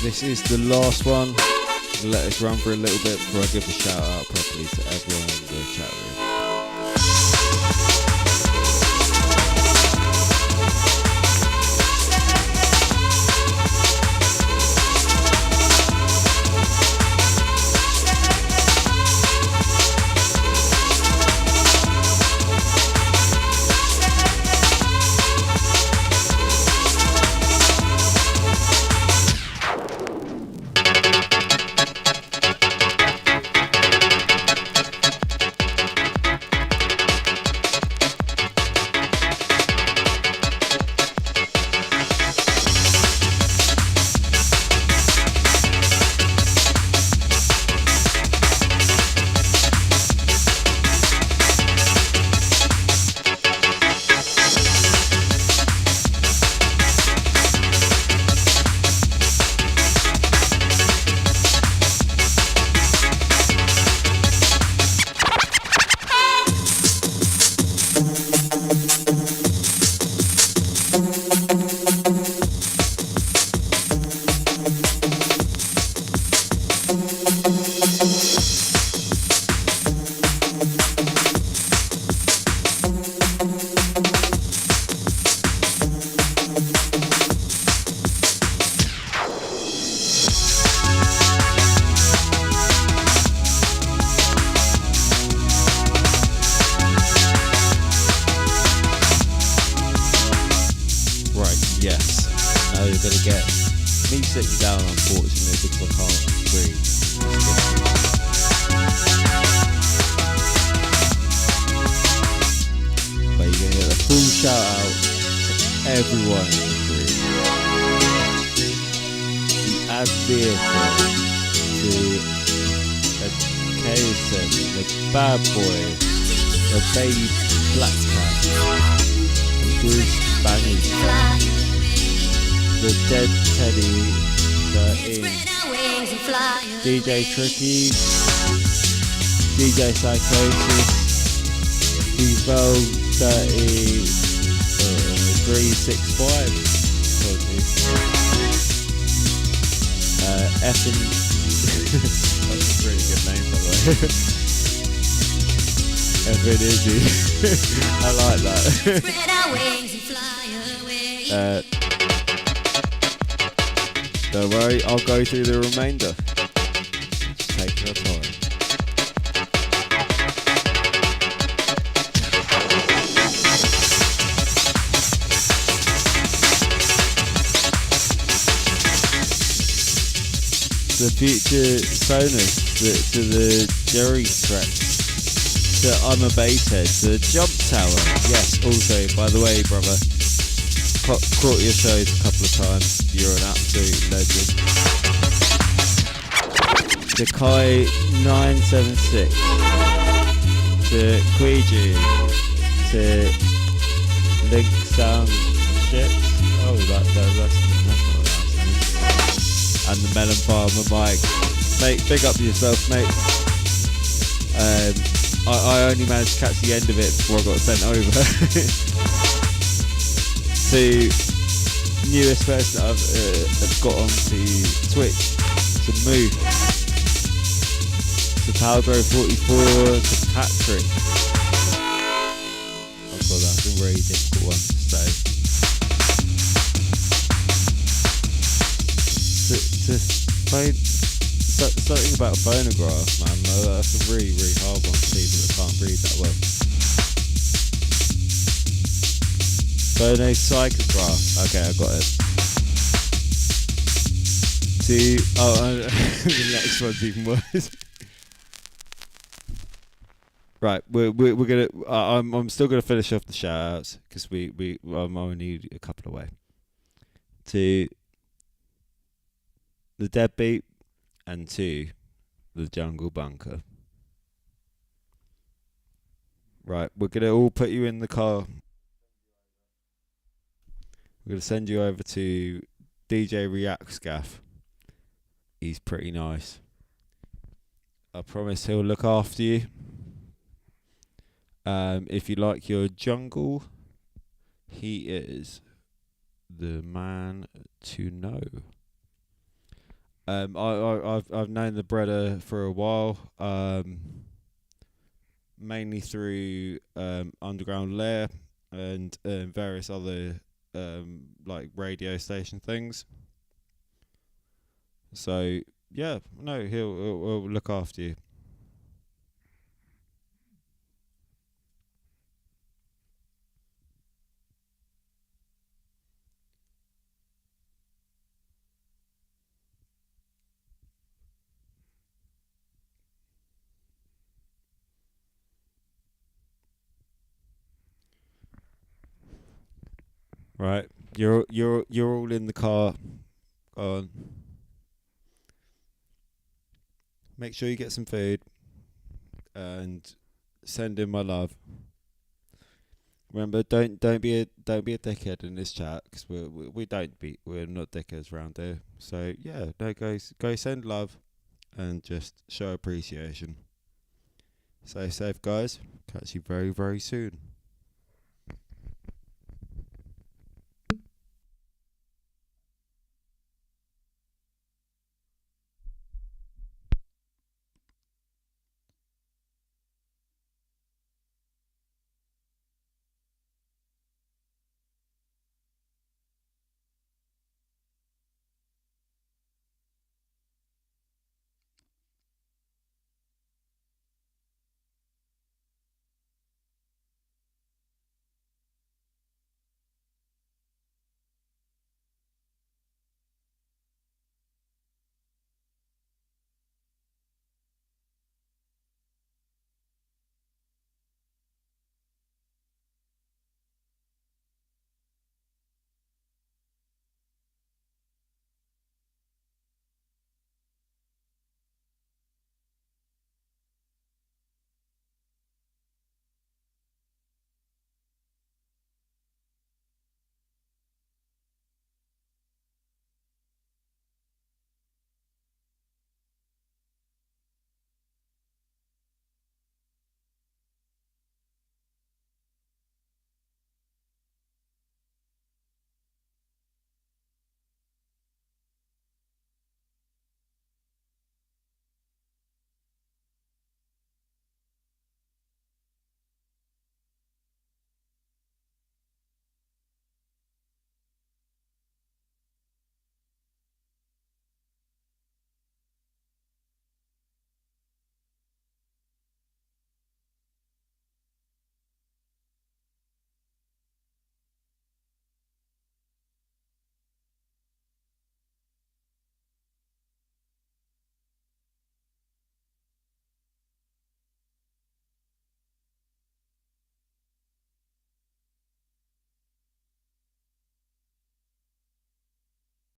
This is the last one. Let us run for a little bit before I give a shout out properly to everyone in the chat room. how you're gonna get me sitting down, unfortunately, because I can't breathe. But you're gonna get a full shout out to everyone in the crew. The Ad Theatre, to KSN, the Bad Boy, the Baby Black Cat, and Bruce Bangers, the Dead Teddy 13, DJ Tricky, DJ Psychosis, Devel 365, effing. That's a really good name, by the way. Effing Izzy. I like that. Don't worry, I'll go through the remainder. Just take your time. The future Sonus, to the Jerry tracks, to I'm a Basshead, to the Jump Tower. Yes, also, by the way, brother, caught your shows a couple of times. You're an absolute legend. To Kai 976, to Quiju, to Link Sound Shit. Oh, that's not a nice name. And the Melon Farmer Mike. Mate, big up yourself, mate. I only managed to catch the end of it before I got sent over. To newest person that I've got onto Twitch, to Moo, to Palgro44, to Patrick. Oh god, that's a really difficult one to say. To something about a phonograph, man. No, that's a really, really hard one for people that can't read that well. Phonopsychograph. Okay, I got it. The next one's even worse. Right, we're gonna. I'm still gonna finish off the shout outs because I'm only a couple away. To the Deadbeat, and to the Jungle Bunker. Right, we're going to all put you in the car. We're going to send you over to DJ React Scaff. He's pretty nice. I promise he'll look after you. If you like your jungle, he is the man to know. I've known the brother for a while, mainly through Underground Lair and various other like radio station things. So yeah, no, he'll look after you. Right, you're all in the car. Go on. Make sure you get some food and send in my love. Remember, don't be a dickhead in this chat because we're not dickheads around here. So yeah, no, go send love and just show appreciation. Stay safe, guys. Catch you very, very soon.